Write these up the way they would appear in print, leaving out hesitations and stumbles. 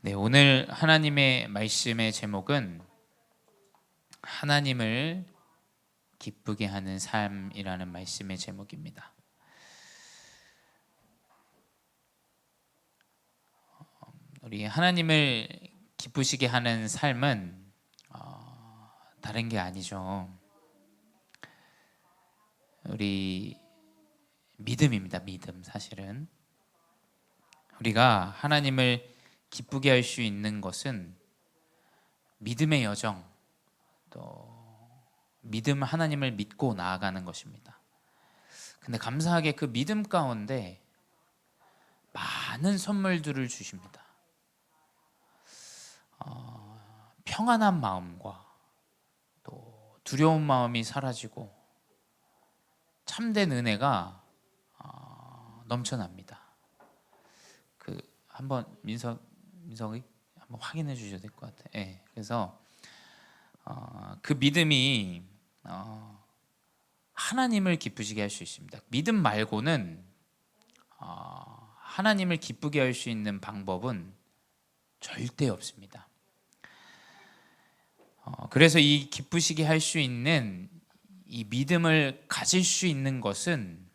네, 오늘 하나님의 말씀의 제목은 하나님을 기쁘게 하는 삶이라는 말씀의 제목입니다. 우리 하나님을 기쁘시게 하는 삶은 다른 게 아니죠. 우리 믿음입니다. 믿음. 사실은 우리가 하나님을 기쁘게 할 수 있는 것은 믿음의 여정, 또 믿음 하나님을 믿고 나아가는 것입니다. 근데 감사하게 그 믿음 가운데 많은 선물들을 주십니다. 평안한 마음과 또 두려운 마음이 사라지고 참된 은혜가 넘쳐납니다. 한번 민석이 한번 확인해 주셔야 될 것 같아요. 네, 그래서 그 믿음이 하나님을 기쁘시게 할 수 있습니다. 믿음 말고는 하나님을 기쁘게 할 수 있는 방법은 절대 없습니다. 그래서 이 기쁘시게 할 수 있는 이 믿음을 가질 수 있는 것은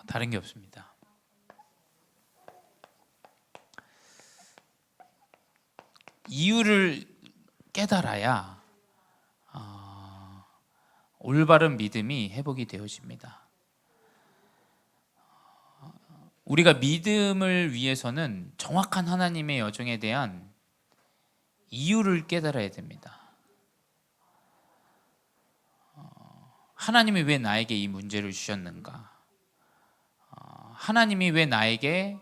다른 게 없습니다. 이유를 깨달아야 올바른 믿음이 회복이 되어집니다. 우리가 믿음을 위해서는 정확한 하나님의 여정에 대한 이유를 깨달아야 됩니다. 하나님이 왜 나에게 이 문제를 주셨는가? 하나님이 왜 나에게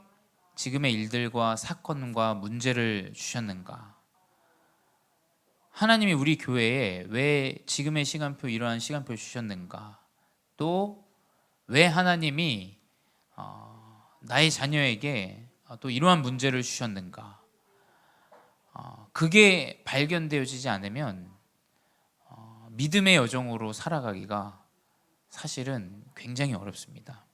지금의 일들과 사건과 문제를 주셨는가? 하나님이 우리 교회에 왜 지금의 시간표, 이러한 시간표를 주셨는가? 또 왜 하나님이 나의 자녀에게 또 이러한 문제를 주셨는가? 그게 발견되어지지 않으면 믿음의 여정으로 살아가기가 사실은 굉장히 어렵습니다.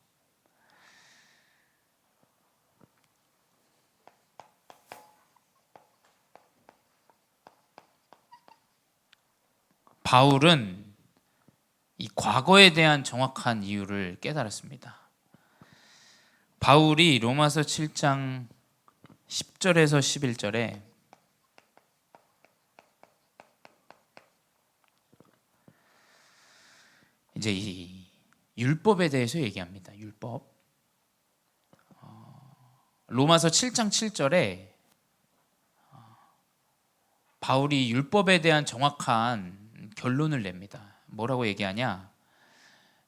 바울은 이 과거에 대한 정확한 이유를 깨달았습니다. 바울이 로마서 7장 10절에서 11절에 이제 이 율법에 대해서 얘기합니다. 율법. 로마서 7장 7절에 바울이 율법에 대한 정확한 결론을 냅니다. 뭐라고 얘기하냐?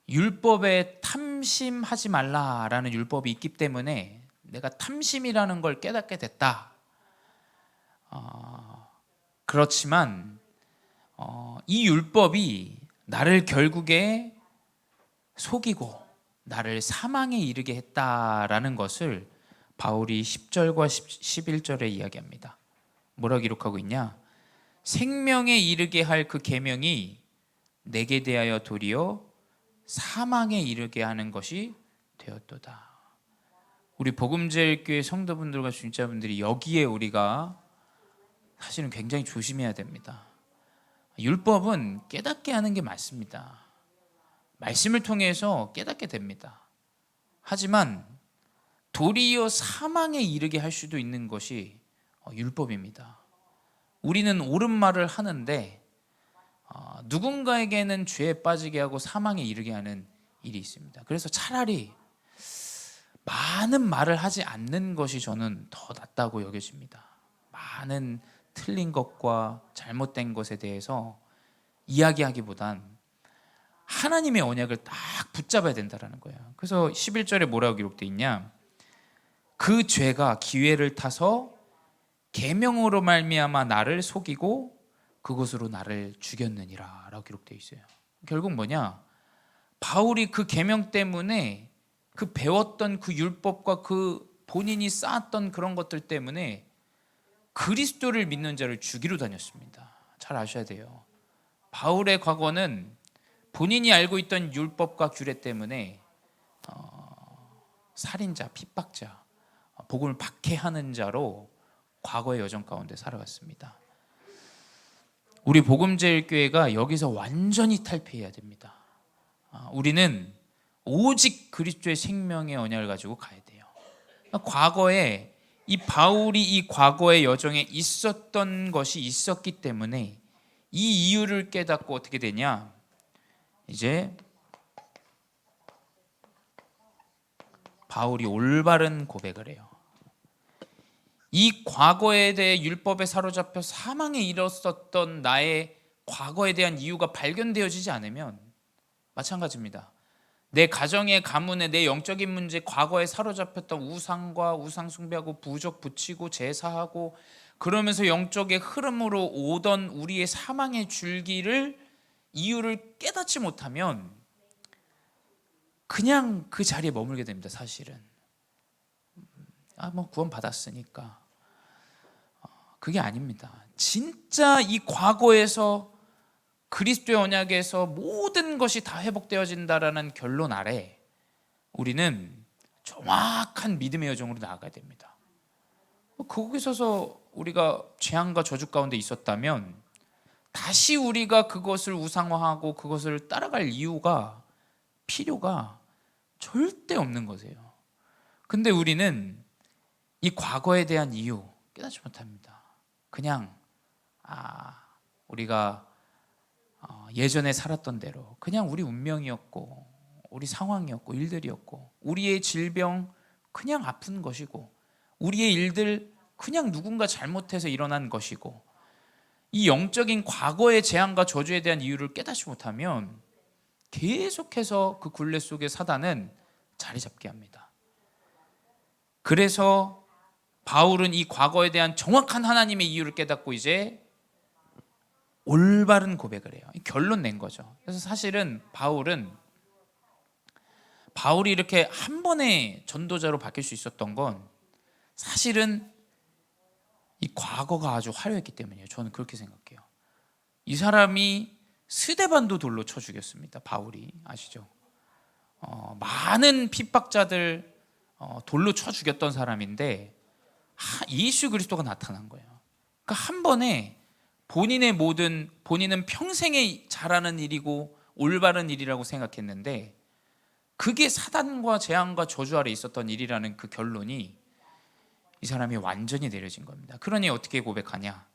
율법에 탐심하지 말라라는 율법이 있기 때문에 내가 탐심이라는 걸 깨닫게 됐다. 그렇지만 이 율법이 나를 결국에 속이고 나를 사망에 이르게 했다라는 것을 바울이 10절과 11절에 이야기합니다. 뭐라고 기록하고 있냐? 생명에 이르게 할 그 계명이 내게 대하여 도리어 사망에 이르게 하는 것이 되었도다. 우리 복음제일교회 성도분들과 중직자분들이 여기에 우리가 사실은 굉장히 조심해야 됩니다. 율법은 깨닫게 하는 게 맞습니다. 말씀을 통해서 깨닫게 됩니다. 하지만 도리어 사망에 이르게 할 수도 있는 것이 율법입니다. 우리는 옳은 말을 하는데 누군가에게는 죄에 빠지게 하고 사망에 이르게 하는 일이 있습니다. 그래서 차라리 많은 말을 하지 않는 것이 저는 더 낫다고 여겨집니다. 많은 틀린 것과 잘못된 것에 대해서 이야기하기보단 하나님의 언약을 딱 붙잡아야 된다는 거예요. 그래서 11절에 뭐라고 기록되어 있냐? 그 죄가 기회를 타서 계명으로 말미암아 나를 속이고 그것으로 나를 죽였느니라 라고 기록되어 있어요. 결국 뭐냐? 바울이 그 계명 때문에 그 배웠던 그 율법과 그 본인이 쌓았던 그런 것들 때문에 그리스도를 믿는 자를 죽이러 다녔습니다. 잘 아셔야 돼요. 바울의 과거는 본인이 알고 있던 율법과 규례 때문에 살인자, 핍박자, 복음을 박해하는 자로 과거의 여정 가운데 살아갔습니다. 우리 복음제일교회가 여기서 완전히 탈피해야 됩니다. 우리는 오직 그리스도의 생명의 언약을 가지고 가야 돼요. 과거에 이 바울이 이 과거의 여정에 있었던 것이 있었기 때문에 이 이유를 깨닫고 어떻게 되냐? 이제 바울이 올바른 고백을 해요. 이 과거에 대해 율법에 사로잡혀 사망에 이르렀었던 나의 과거에 대한 이유가 발견되어지지 않으면 마찬가지입니다. 내 가정의 가문에 내 영적인 문제, 과거에 사로잡혔던 우상과 우상 숭배하고 부적 붙이고 제사하고 그러면서 영적의 흐름으로 오던 우리의 사망의 줄기를 이유를 깨닫지 못하면 그냥 그 자리에 머물게 됩니다. 사실은 뭐 구원 받았으니까. 그게 아닙니다. 진짜 이 과거에서 그리스도의 언약에서 모든 것이 다 회복되어진다라는 결론 아래 우리는 정확한 믿음의 여정으로 나아가야 됩니다. 거기서 우리가 재앙과 저주 가운데 있었다면 다시 우리가 그것을 우상화하고 그것을 따라갈 이유가 필요가 절대 없는 거세요. 근데 우리는 이 과거에 대한 이유 깨닫지 못합니다. 그냥 우리가 예전에 살았던 대로 그냥 우리 운명이었고 우리 상황이었고 일들이었고 우리의 질병 그냥 아픈 것이고 우리의 일들 그냥 누군가 잘못해서 일어난 것이고 이 영적인 과거의 재앙과 저주에 대한 이유를 깨닫지 못하면 계속해서 그 굴레 속에 사단은 자리 잡게 합니다. 그래서 바울은 이 과거에 대한 정확한 하나님의 이유를 깨닫고 이제 올바른 고백을 해요. 결론 낸 거죠. 그래서 사실은 바울이 이렇게 한 번에 전도자로 바뀔 수 있었던 건 사실은 이 과거가 아주 화려했기 때문이에요. 저는 그렇게 생각해요. 이 사람이 스데반도 돌로 쳐 죽였습니다. 바울이 아시죠? 많은 핍박자들 돌로 쳐 죽였던 사람인데 예수 그리스도가 나타난 거예요. 그러니까 한 번에 본인은 평생에 잘하는 일이고 올바른 일이라고 생각했는데 그게 사단과 재앙과 저주 아래 있었던 일이라는 그 결론이 이 사람이 완전히 내려진 겁니다. 그러니 어떻게 고백하냐?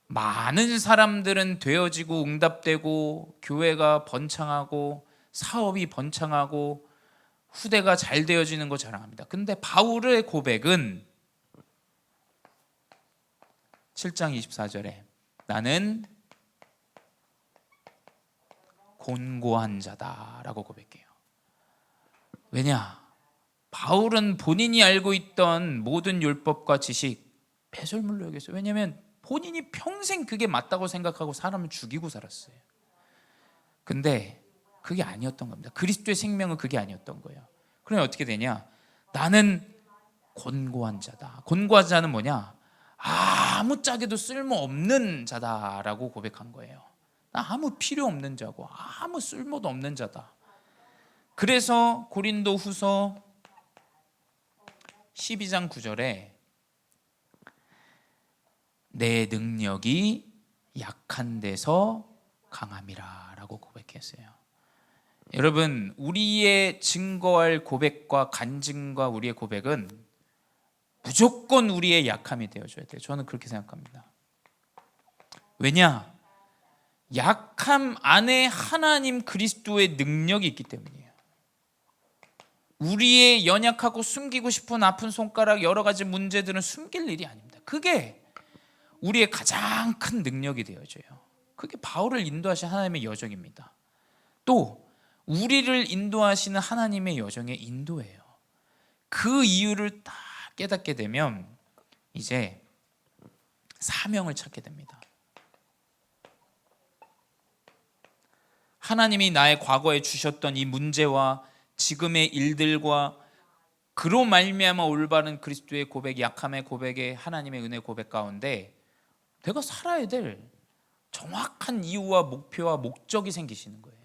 많은 사람들은 되어지고 응답되고 교회가 번창하고 사업이 번창하고 후대가 잘 되어지는 거 자랑합니다. 근데 바울의 고백은 7장 24절에 나는 곤고한 자다라고 고백해요. 왜냐? 바울은 본인이 알고 있던 모든 율법과 지식 배설물로 여겼어요. 왜냐하면 본인이 평생 그게 맞다고 생각하고 사람을 죽이고 살았어요. 근데 그게 아니었던 겁니다. 그리스도의 생명은 그게 아니었던 거예요. 그러면 어떻게 되냐? 나는 곤고한 자다. 곤고한 자는 뭐냐? 아무짝에도 쓸모없는 자다라고 고백한 거예요. 나 아무 필요 없는 자고 아무 쓸모도 없는 자다. 그래서 고린도 후서 12장 9절에 내 능력이 약한 데서 강함이라 라고 고백했어요. 여러분, 우리의 증거할 고백과 간증과 우리의 고백은 무조건 우리의 약함이 되어줘야 돼요. 저는 그렇게 생각합니다. 왜냐? 약함 안에 하나님 그리스도의 능력이 있기 때문이에요. 우리의 연약하고 숨기고 싶은 아픈 손가락 여러 가지 문제들은 숨길 일이 아닙니다. 그게 우리의 가장 큰 능력이 되어져요. 그게 바울을 인도하신 하나님의 여정입니다. 또 우리를 인도하시는 하나님의 여정의 인도예요. 그 이유를 딱 깨닫게 되면 이제 사명을 찾게 됩니다. 하나님이 나의 과거에 주셨던 이 문제와 지금의 일들과 그로 말미암아 올바른 그리스도의 고백, 약함의 고백에 하나님의 은혜 고백 가운데 내가 살아야 될 정확한 이유와 목표와 목적이 생기시는 거예요.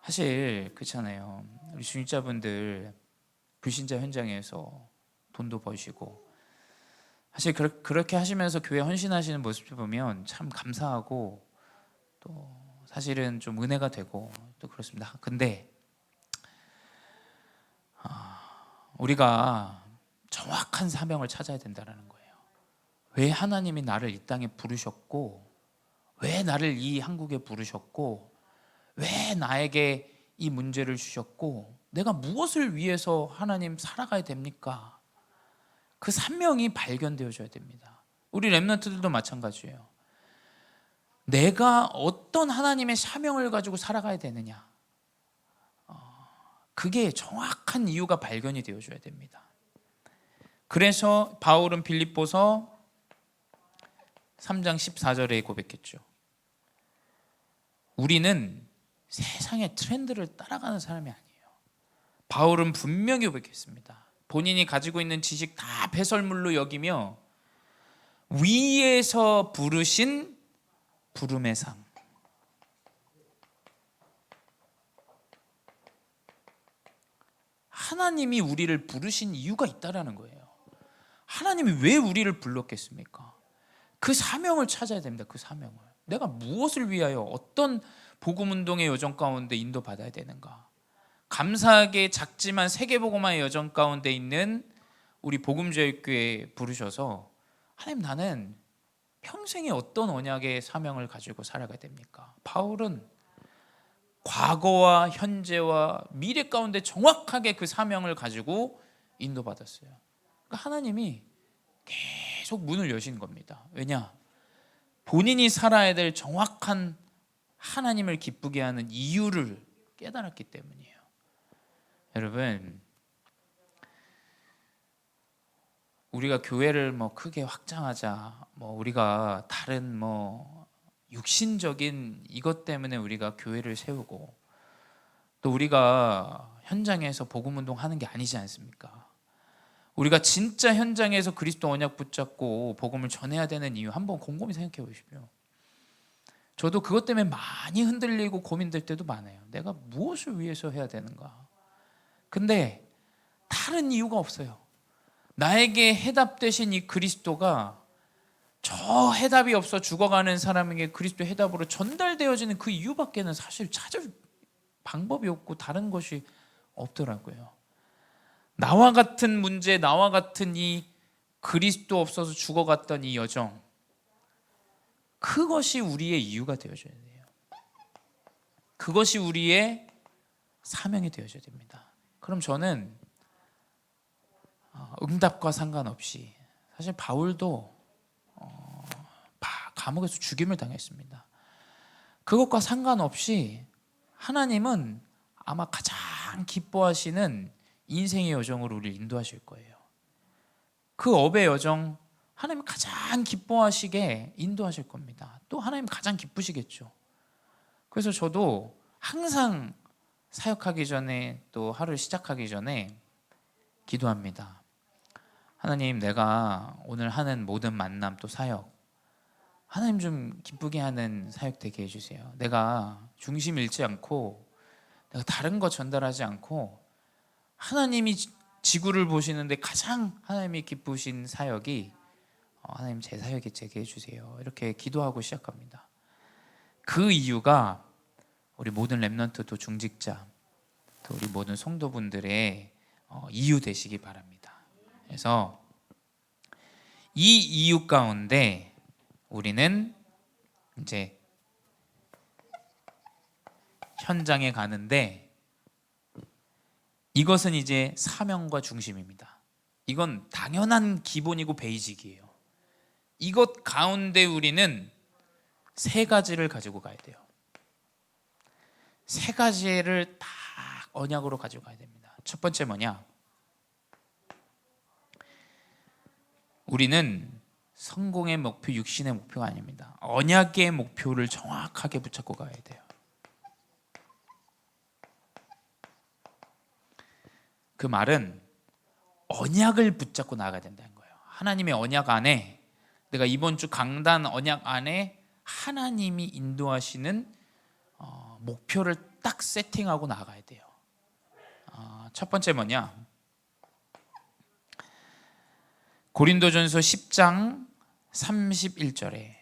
사실 그렇잖아요. 우리 중직자분들 불신자 현장에서 돈도 버시고 사실 그렇게 하시면서 교회 헌신하시는 모습을 보면 참 감사하고 또 사실은 좀 은혜가 되고 또 그렇습니다. 근데 우리가 정확한 사명을 찾아야 된다는 거예요. 왜 하나님이 나를 이 땅에 부르셨고, 왜 나를 이 한국에 부르셨고, 왜 나에게 이 문제를 주셨고, 내가 무엇을 위해서 하나님 살아가야 됩니까? 그 사명이 발견되어져야 됩니다. 우리 렘넌트들도 마찬가지예요. 내가 어떤 하나님의 사명을 가지고 살아가야 되느냐, 그게 정확한 이유가 발견이 되어줘야 됩니다. 그래서 바울은 빌립보서 3장 14절에 고백했죠. 우리는 세상의 트렌드를 따라가는 사람이 아니에요. 바울은 분명히 고백했습니다. 본인이 가지고 있는 지식 다 배설물로 여기며 위에서 부르신 부름의 상, 하나님이 우리를 부르신 이유가 있다라는 거예요. 하나님이 왜 우리를 불렀겠습니까? 그 사명을 찾아야 됩니다. 그 사명을. 내가 무엇을 위하여 어떤 복음운동의 여정 가운데 인도받아야 되는가. 감사하게 작지만 세계복음화의 여정 가운데 있는 우리 복음제일교회에 부르셔서 하나님, 나는 평생에 어떤 언약의 사명을 가지고 살아가야 됩니까? 바울은 과거와 현재와 미래 가운데 정확하게 그 사명을 가지고 인도받았어요. 그러니까 하나님이 계속 문을 여신 겁니다. 왜냐? 본인이 살아야 될 정확한 하나님을 기쁘게 하는 이유를 깨달았기 때문이에요. 여러분, 우리가 교회를 크게 확장하자, 우리가 다른 육신적인 이것 때문에 우리가 교회를 세우고, 또 우리가 현장에서 복음 운동하는 게 아니지 않습니까? 우리가 진짜 현장에서 그리스도 언약 붙잡고 복음을 전해야 되는 이유, 한번 곰곰이 생각해 보십시오. 저도 그것 때문에 많이 흔들리고 고민될 때도 많아요. 내가 무엇을 위해서 해야 되는가? 근데 다른 이유가 없어요. 나에게 해답 되신 이 그리스도가 저 해답이 없어 죽어가는 사람에게 그리스도 해답으로 전달되어지는 그 이유밖에는 사실 찾을 방법이 없고 다른 것이 없더라고요. 나와 같은 문제, 나와 같은 이 그리스도 없어서 죽어갔던 이 여정, 그것이 우리의 이유가 되어줘야 돼요. 그것이 우리의 사명이 되어줘야 됩니다. 그럼 저는 응답과 상관없이, 사실 바울도 감옥에서 죽임을 당했습니다. 그것과 상관없이 하나님은 아마 가장 기뻐하시는 인생의 여정으로 우리를 인도하실 거예요. 그 업의 여정, 하나님 가장 기뻐하시게 인도하실 겁니다. 또 하나님 가장 기쁘시겠죠. 그래서 저도 항상 사역하기 전에, 또 하루를 시작하기 전에 기도합니다. 하나님, 내가 오늘 하는 모든 만남, 또 사역, 하나님 좀 기쁘게 하는 사역 되게 해주세요. 내가 중심 잃지 않고, 내가 다른 거 전달하지 않고, 하나님이 지구를 보시는데 가장 하나님이 기쁘신 사역이 하나님 제 사역에 제게 해주세요. 이렇게 기도하고 시작합니다. 그 이유가 우리 모든 렘넌트, 또 중직자, 또 우리 모든 성도분들의 이유 되시기 바랍니다. 그래서 이 이유 가운데 우리는 이제 현장에 가는데, 이것은 이제 사명과 중심입니다. 이건 당연한 기본이고 베이직이에요. 이것 가운데 우리는 세 가지를 가지고 가야 돼요. 세 가지를 다 언약으로 가지고 가야 됩니다. 첫 번째 뭐냐? 우리는 성공의 목표, 육신의 목표가 아닙니다. 언약의 목표를 정확하게 붙잡고 가야 돼요. 그 말은 언약을 붙잡고 나가야 된다는 거예요. 하나님의 언약 안에, 내가 이번 주 강단 언약 안에 하나님이 인도하시는 목표를 딱 세팅하고 나가야 돼요. 첫 번째 뭐냐? 고린도전서 10장 31절에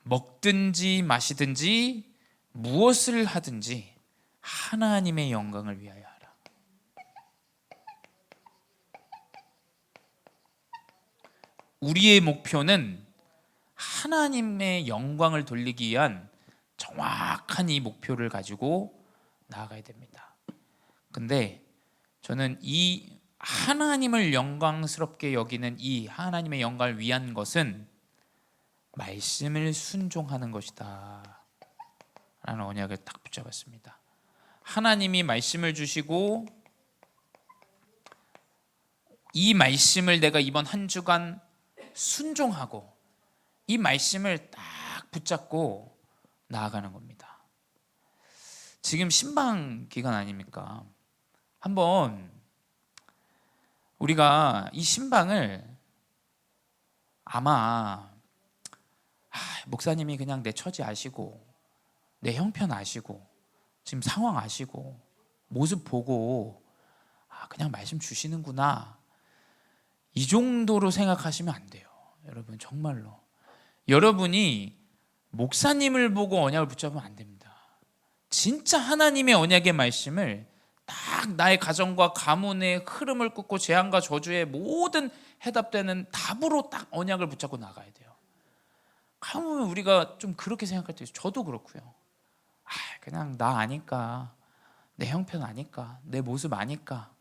먹든지 마시든지 무엇을 하든지 하나님의 영광을 위하여 하라. 우리의 목표는 하나님의 영광을 돌리기 위한 정확한 이 목표를 가지고 나아가야 됩니다. 근데 저는 이 하나님을 영광스럽게 여기는 이 하나님의 영광을 위한 것은 말씀을 순종하는 것이다 라는 언약을 딱 붙잡았습니다. 하나님이 말씀을 주시고 이 말씀을 내가 이번 한 주간 순종하고 이 말씀을 딱 붙잡고 나아가는 겁니다. 지금 신방 기간 아닙니까? 한번 우리가 이 신방을 아마 목사님이 그냥 내 처지 아시고 내 형편 아시고 지금 상황 아시고 모습 보고 그냥 말씀 주시는구나 이 정도로 생각하시면 안 돼요. 여러분 정말로 여러분이 목사님을 보고 언약을 붙잡으면 안 됩니다. 진짜 하나님의 언약의 말씀을 딱 나의 가정과 가문의 흐름을 끊고 재앙과 저주의 모든 해답되는 답으로 딱 언약을 붙잡고 나가야 돼요. 가면 우리가 좀 그렇게 생각할 때 저도 그렇고요. 그냥 나 아니까 내 형편 아니까 내 모습 아니까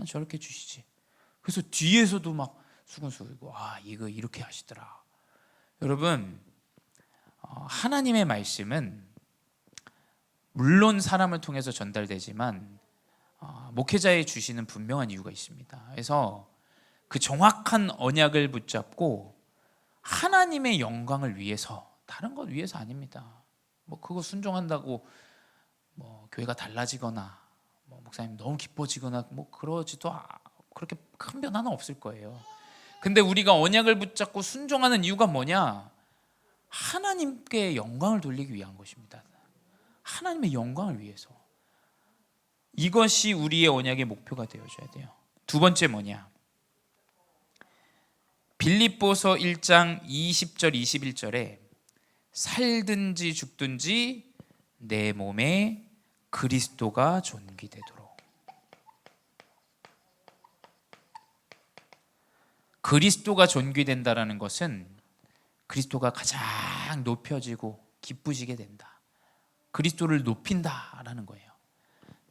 저렇게 주시지. 그래서 뒤에서도 막 수근수근이고 이거 이렇게 하시더라. 여러분 하나님의 말씀은 물론 사람을 통해서 전달되지만 목회자에 주시는 분명한 이유가 있습니다. 그래서 그 정확한 언약을 붙잡고 하나님의 영광을 위해서 다른 것 위해서 아닙니다. 그거 순종한다고 교회가 달라지거나 목사님 너무 기뻐지거나 그러지도 그렇게 큰 변화는 없을 거예요. 근데 우리가 언약을 붙잡고 순종하는 이유가 뭐냐? 하나님께 영광을 돌리기 위한 것입니다. 하나님의 영광을 위해서. 이것이 우리의 언약의 목표가 되어줘야 돼요. 두 번째 뭐냐? 빌립보서 1장 20절 21절에 살든지 죽든지 내 몸에 그리스도가 존귀되도록. 그리스도가 존귀된다라는 것은 그리스도가 가장 높여지고 기쁘시게 된다. 그리스도를 높인다라는 거예요.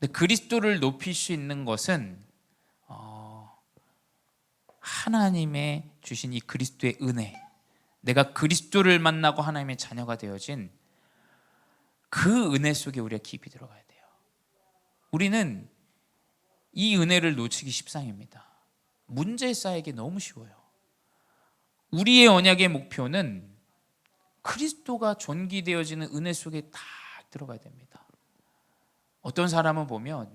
근데 그리스도를 높일 수 있는 것은 하나님의 주신 이 그리스도의 은혜, 내가 그리스도를 만나고 하나님의 자녀가 되어진 그 은혜 속에 우리가 깊이 들어가야 돼요. 우리는 이 은혜를 놓치기 십상입니다. 문제 쌓이기 너무 쉬워요. 우리의 언약의 목표는 그리스도가 존귀되어지는 은혜 속에 다 들어가야 됩니다. 어떤 사람은 보면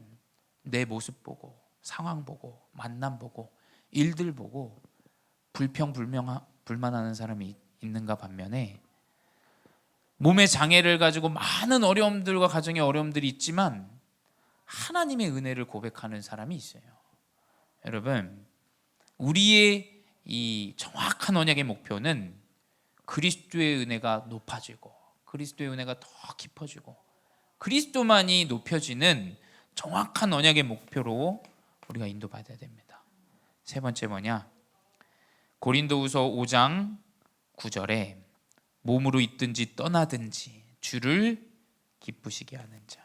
내 모습 보고 상황 보고 만남 보고 일들 보고 불만하는 사람이 있는가 반면에 몸의 장애를 가지고 많은 어려움들과 가정의 어려움들이 있지만 하나님의 은혜를 고백하는 사람이 있어요. 여러분 우리의 이 정확한 언약의 목표는 그리스도의 은혜가 높아지고 그리스도의 은혜가 더 깊어지고 그리스도만이 높여지는 정확한 언약의 목표로 우리가 인도받아야 됩니다. 세 번째 뭐냐? 고린도후서 5장 9절에 몸으로 있든지 떠나든지 주를 기쁘시게 하는 자.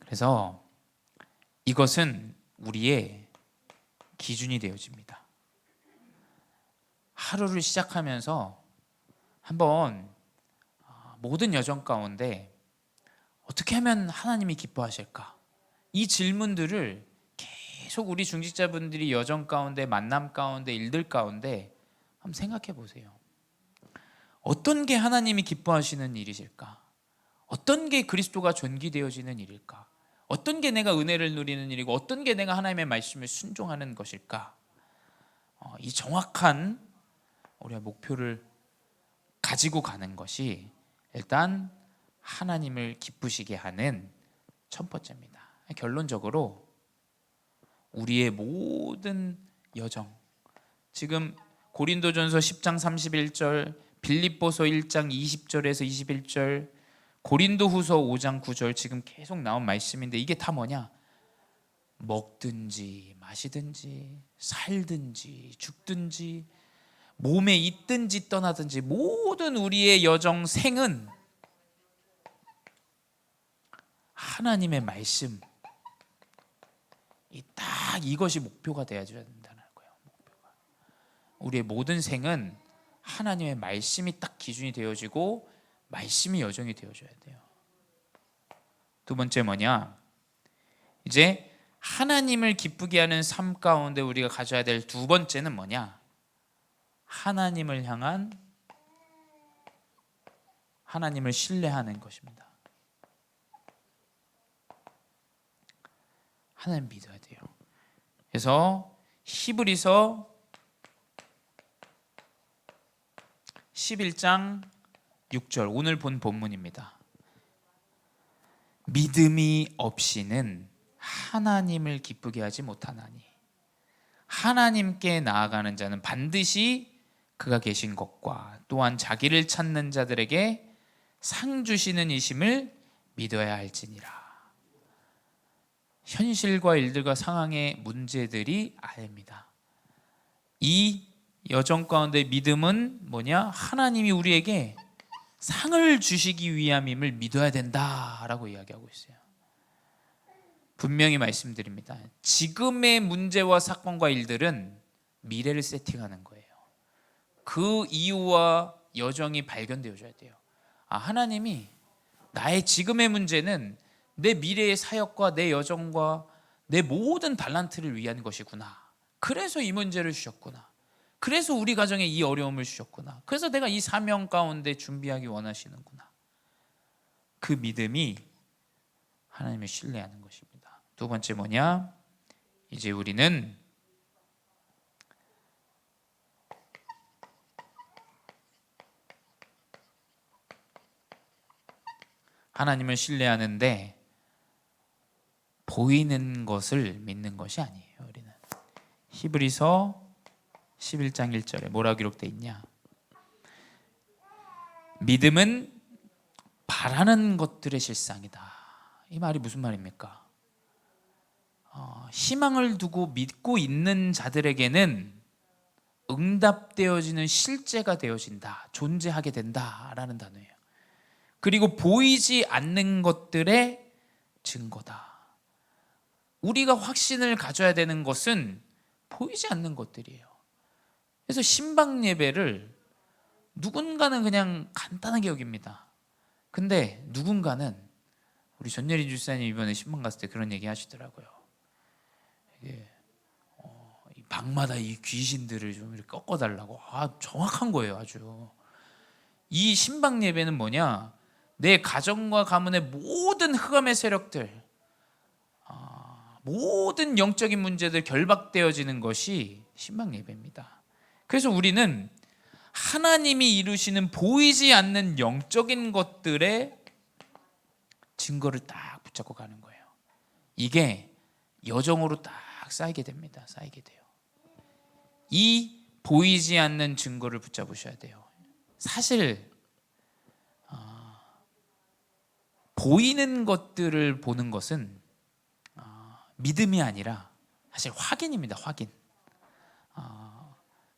그래서 이것은 우리의 기준이 되어집니다. 하루를 시작하면서 한번 모든 여정 가운데 어떻게 하면 하나님이 기뻐하실까? 이 질문들을 계속 우리 중직자분들이 여정 가운데 만남 가운데 일들 가운데 한번 생각해 보세요. 어떤 게 하나님이 기뻐하시는 일이실까? 어떤 게 그리스도가 존귀되어지는 일일까? 어떤 게 내가 은혜를 누리는 일이고 어떤 게 내가 하나님의 말씀을 순종하는 것일까? 이 정확한 우리가 목표를 가지고 가는 것이 일단 하나님을 기쁘시게 하는 첫 번째입니다. 결론적으로 우리의 모든 여정, 지금 고린도전서 10장 31절, 빌립보서 1장 20절에서 21절, 고린도후서 5장 9절 지금 계속 나온 말씀인데 이게 다 뭐냐? 먹든지 마시든지 살든지 죽든지 몸에 있든지 떠나든지 모든 우리의 여정 생은 하나님의 말씀, 딱 이것이 목표가 되어야 된다는 거예요. 목표가. 우리의 모든 생은 하나님의 말씀이 딱 기준이 되어지고 말씀이 여정이 되어줘야 돼요. 두 번째 뭐냐? 이제 하나님을 기쁘게 하는 삶 가운데 우리가 가져야 될 두 번째는 뭐냐? 하나님을 향한, 하나님을 신뢰하는 것입니다. 하나님 믿어야 돼요. 그래서 히브리서 11장 6절 오늘 본 본문입니다. 믿음이 없이는 하나님을 기쁘게 하지 못하나니 하나님께 나아가는 자는 반드시 그가 계신 것과 또한 자기를 찾는 자들에게 상 주시는 이심을 믿어야 할지니라. 현실과 일들과 상황의 문제들이 아닙니다. 이 여정 가운데 믿음은 뭐냐? 하나님이 우리에게 상을 주시기 위함임을 믿어야 된다라고 이야기하고 있어요. 분명히 말씀드립니다. 지금의 문제와 사건과 일들은 미래를 세팅하는 거예요. 그 이유와 여정이 발견되어져야 돼요. 하나님이 나의 지금의 문제는 내 미래의 사역과 내 여정과 내 모든 달란트를 위한 것이구나. 그래서 이 문제를 주셨구나. 그래서 우리 가정에 이 어려움을 주셨구나. 그래서 내가 이 사명 가운데 준비하기 원하시는구나. 그 믿음이 하나님을 신뢰하는 것입니다. 두 번째 뭐냐? 이제 우리는 하나님을 신뢰하는데 보이는 것을 믿는 것이 아니에요. 우리는 히브리서 11장 1절에 뭐라고 기록되어 있냐? 믿음은 바라는 것들의 실상이다. 이 말이 무슨 말입니까? 희망을 두고 믿고 있는 자들에게는 응답되어지는 실제가 되어진다, 존재하게 된다라는 단어예요. 그리고 보이지 않는 것들의 증거다. 우리가 확신을 가져야 되는 것은 보이지 않는 것들이에요. 그래서 신방 예배를 누군가는 그냥 간단하게 여깁니다. 근데 누군가는, 우리 전예리 주사님 이번에 신방 갔을 때 그런 얘기 하시더라고요. 이게 이 방마다 이 귀신들을 좀 이렇게 꺾어달라고. 정확한 거예요. 아주. 이 신방 예배는 뭐냐? 내 가정과 가문의 모든 흑암의 세력들, 모든 영적인 문제들 결박되어지는 것이 신방 예배입니다. 그래서 우리는 하나님이 이루시는 보이지 않는 영적인 것들의 증거를 딱 붙잡고 가는 거예요. 이게 여정으로 딱 쌓이게 됩니다. 쌓이게 돼요. 이 보이지 않는 증거를 붙잡으셔야 돼요. 사실 보이는 것들을 보는 것은 믿음이 아니라 사실 확인입니다. 확인.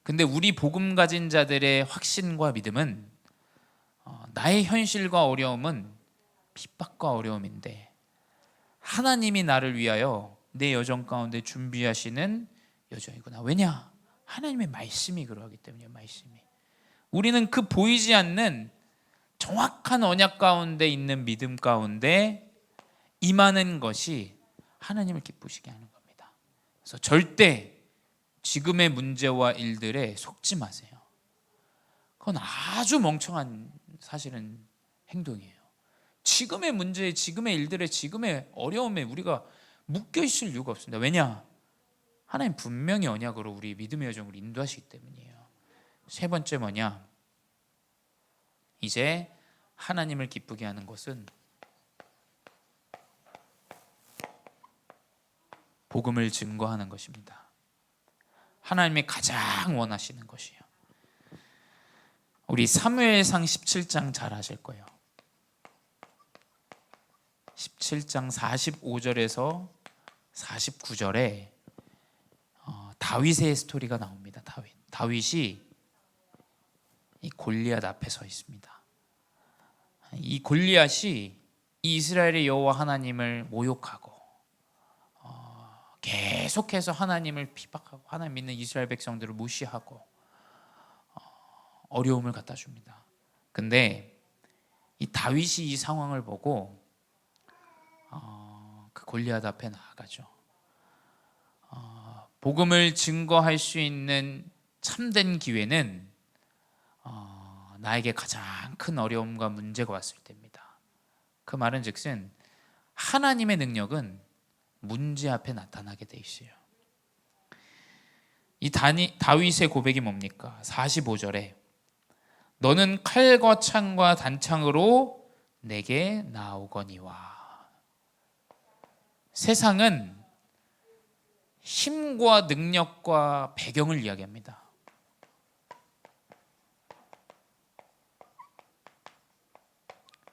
근데 우리 복음 가진 자들의 확신과 믿음은 나의 현실과 어려움은 핍박과 어려움인데 하나님이 나를 위하여 내 여정 가운데 준비하시는 여정이구나. 왜냐? 하나님의 말씀이 그러하기 때문이에요. 말씀이. 우리는 그 보이지 않는 정확한 언약 가운데 있는 믿음 가운데 임하는 것이 하나님을 기쁘시게 하는 겁니다. 그래서 절대 지금의 문제와 일들에 속지 마세요. 그건 아주 멍청한 사실은 행동이에요. 지금의 문제에, 지금의 일들에, 지금의 어려움에 우리가 묶여 있을 이유가 없습니다. 왜냐? 하나님 분명히 언약으로 우리 믿음의 여정을 인도하시기 때문이에요. 세 번째 뭐냐? 이제 하나님을 기쁘게 하는 것은 복음을 증거하는 것입니다. 하나님이 가장 원하시는 것이에요. 우리 사무엘상 17장 잘 아실 거예요. 17장 45절에서 49절에 다윗의 스토리가 나옵니다. 다윗이 이 골리앗 앞에 서 있습니다. 이 골리앗이 이스라엘의 여호와 하나님을 모욕하고 계속해서 하나님을 비박하고 하나님 믿는 이스라엘 백성들을 무시하고 어려움을 갖다 줍니다. 근데 이 다윗이 이 상황을 보고 그 골리앗 앞에 나아가죠. 복음을 증거할 수 있는 참된 기회는 나에게 가장 큰 어려움과 문제가 왔을 때입니다. 그 말은 즉슨 하나님의 능력은 문제 앞에 나타나게 돼 있어요. 이 다윗의 고백이 뭡니까? 45절에 너는 칼과 창과 단창으로 내게 나오거니와. 세상은 힘과 능력과 배경을 이야기합니다.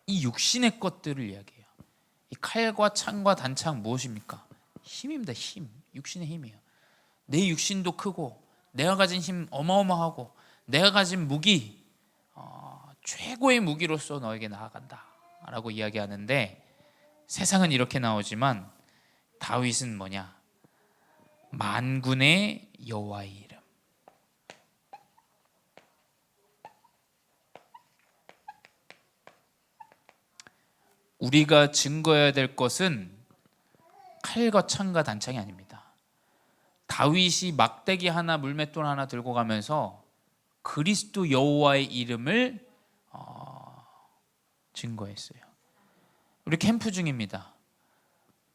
이 육신의 것들을 이야기해요. 이 칼과 창과 단창 무엇입니까? 힘입니다. 힘. 육신의 힘이에요. 내 육신도 크고 내가 가진 힘 어마어마하고 내가 가진 무기 최고의 무기로서 너에게 나아간다 라고 이야기하는데, 세상은 이렇게 나오지만 다윗은 뭐냐? 만군의 여호와의 이름. 우리가 증거해야 될 것은 칼과 창과 단창이 아닙니다. 다윗이 막대기 하나 물맷돌 하나 들고 가면서 그리스도 여호와의 이름을 증거했어요. 우리 캠프 중입니다.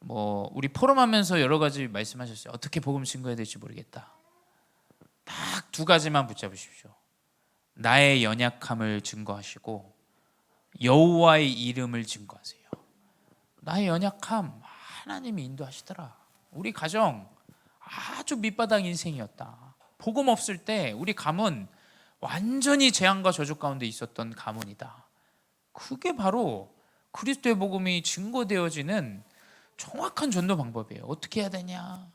우리 포럼하면서 여러 가지 말씀하셨어요. 어떻게 복음 증거해야 될지 모르겠다. 딱 두 가지만 붙잡으십시오. 나의 연약함을 증거하시고 여호와의 이름을 증거하세요. 나의 연약함 하나님이 인도하시더라. 우리 가정 아주 밑바닥 인생이었다. 복음 없을 때 우리 가문 완전히 재앙과 저주 가운데 있었던 가문이다. 그게 바로 그리스도의 복음이 증거되어지는 정확한 전도 방법이에요. 어떻게 해야 되냐?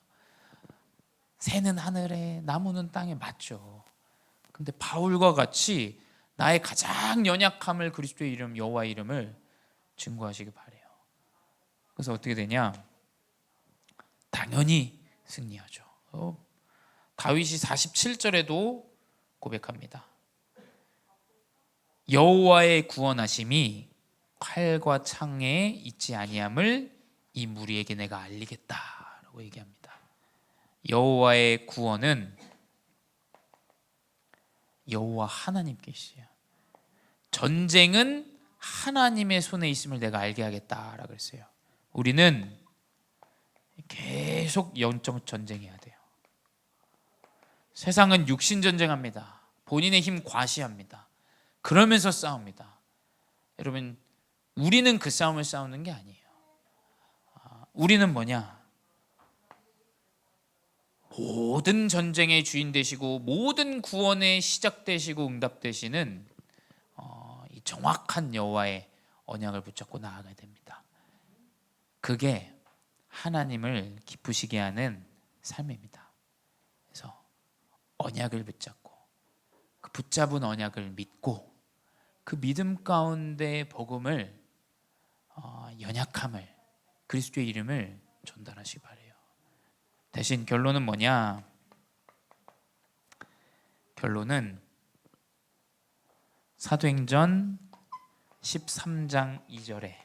새는 하늘에 나무는 땅에, 맞죠. 근데 바울과 같이 나의 가장 연약함을 그리스도의 이름 여호와의 이름을 증거하시기 바라요. 그래서 어떻게 되냐? 당연히 승리하죠. 다윗이 47절에도 고백합니다. 여호와의 구원하심이 칼과 창에 있지 아니함을 이 무리에게 내가 알리겠다라고 얘기합니다. 여호와의 구원은 여호와 하나님께 있어요. 전쟁은 하나님의 손에 있음을 내가 알게 하겠다라고 했어요. 우리는 계속 영적 전쟁해야 돼요. 세상은 육신 전쟁합니다. 본인의 힘 과시합니다. 그러면서 싸웁니다. 여러분, 우리는 그 싸움을 싸우는 게 아니에요. 우리는 뭐냐? 모든 전쟁의 주인 되시고 모든 구원의 시작 되시고 응답 되시는 이 정확한 여호와의 언약을 붙잡고 나아가야 됩니다. 그게 하나님을 기쁘시게 하는 삶입니다. 그래서 언약을 붙잡고 그 붙잡은 언약을 믿고 그 믿음 가운데 복음을 연약함을 그리스도의 이름을 전달하시기 바라요. 대신 결론은 뭐냐? 결론은 사도행전 13장 2절에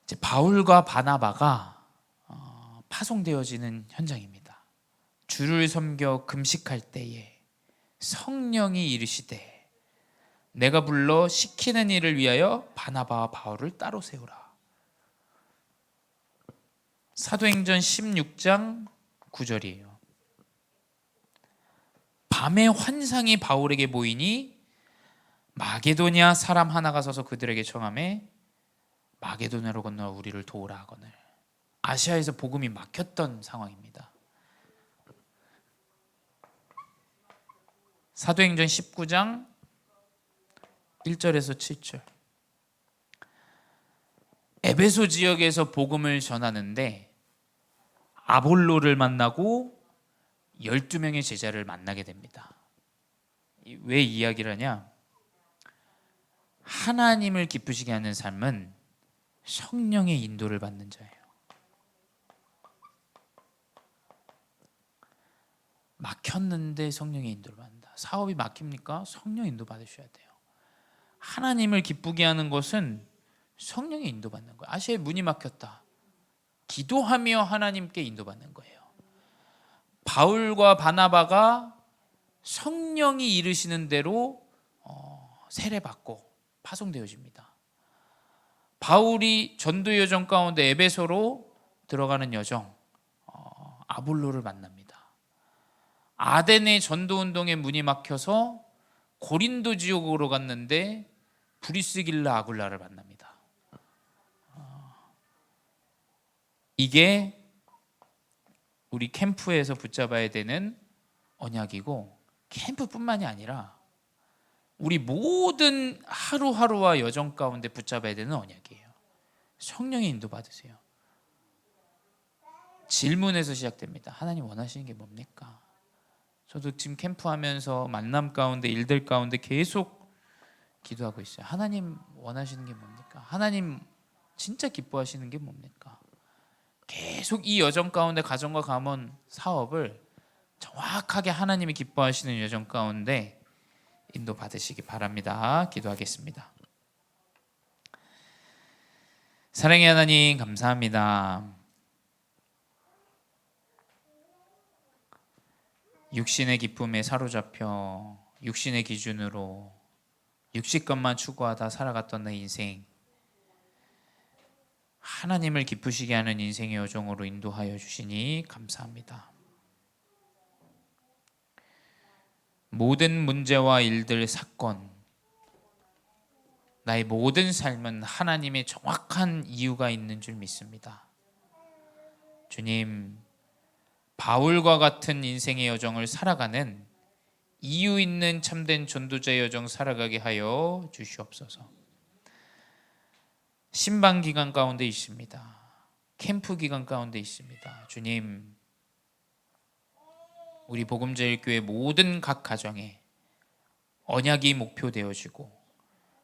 이제 바울과 바나바가 파송되어지는 현장입니다. 주를 섬겨 금식할 때에 성령이 이르시되 내가 불러 시키는 일을 위하여 바나바와 바울을 따로 세우라. 사도행전 16장 9절이에요. 밤에 환상이 바울에게 보이니 마게도냐 사람 하나가 서서 그들에게 청하매 마게도냐로 건너 우리를 도우라 하거늘. 아시아에서 복음이 막혔던 상황입니다. 사도행전 19장 1절에서 7절. 에베소 지역에서 복음을 전하는데 아볼로를 만나고 12명의 제자를 만나게 됩니다. 왜 이야기를 하냐? 하나님을 기쁘시게 하는 삶은 성령의 인도를 받는 자예요. 막혔는데 성령의 인도를 받는다. 사업이 막힙니까? 성령 인도 받으셔야 돼요. 하나님을 기쁘게 하는 것은 성령의 인도 받는 거예요. 아시아에 문이 막혔다. 기도하며 하나님께 인도받는 거예요. 바울과 바나바가 성령이 이르시는 대로 세례받고 파송되어집니다. 바울이 전도 여정 가운데 에베소로 들어가는 여정, 아볼로를 만납니다. 아덴의 전도 운동에 문이 막혀서 고린도 지역으로 갔는데 브리스길라 아굴라를 만납니다. 이게 우리 캠프에서 붙잡아야 되는 언약이고, 캠프뿐만이 아니라 우리 모든 하루하루와 여정 가운데 붙잡아야 되는 언약이에요. 성령의 인도 받으세요. 질문에서 시작됩니다. 하나님 원하시는 게 뭡니까? 저도 지금 캠프하면서 만남 가운데 일들 가운데 계속 기도하고 있어요. 하나님 원하시는 게 뭡니까? 하나님 진짜 기뻐하시는 게 뭡니까? 계속 이 여정 가운데 가정과 가문 사업을 정확하게 하나님이 기뻐하시는 여정 가운데 인도 받으시기 바랍니다. 기도하겠습니다. 사랑의 하나님 감사합니다. 육신의 기쁨에 사로잡혀 육신의 기준으로 육식것만 추구하다 살아갔던 내 인생, 하나님을 기쁘시게 하는 인생의 여정으로 인도하여 주시니 감사합니다. 모든 문제와 일들, 사건, 나의 모든 삶은 하나님의 정확한 이유가 있는 줄 믿습니다. 주님, 바울과 같은 인생의 여정을 살아가는 이유 있는 참된 전도자의 여정 살아가게 하여 주시옵소서. 신방 기간 가운데 있습니다. 캠프 기간 가운데 있습니다. 주님, 우리 복음제일교회 모든 각 가정에 언약이 목표되어지고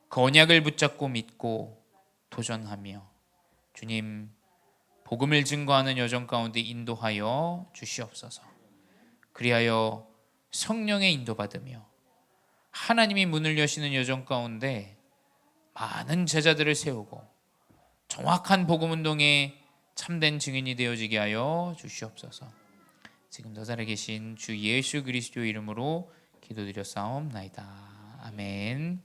그 언약을 붙잡고 믿고 도전하며 주님 복음을 증거하는 여정 가운데 인도하여 주시옵소서. 그리하여 성령의 인도받으며 하나님이 문을 여시는 여정 가운데 많은 제자들을 세우고 정확한 복음운동에 참된 증인이 되어지게 하여 주시옵소서. 지금 더 살아 계신 주 예수 그리스도 이름으로 기도드려 싸움나이다. 아멘.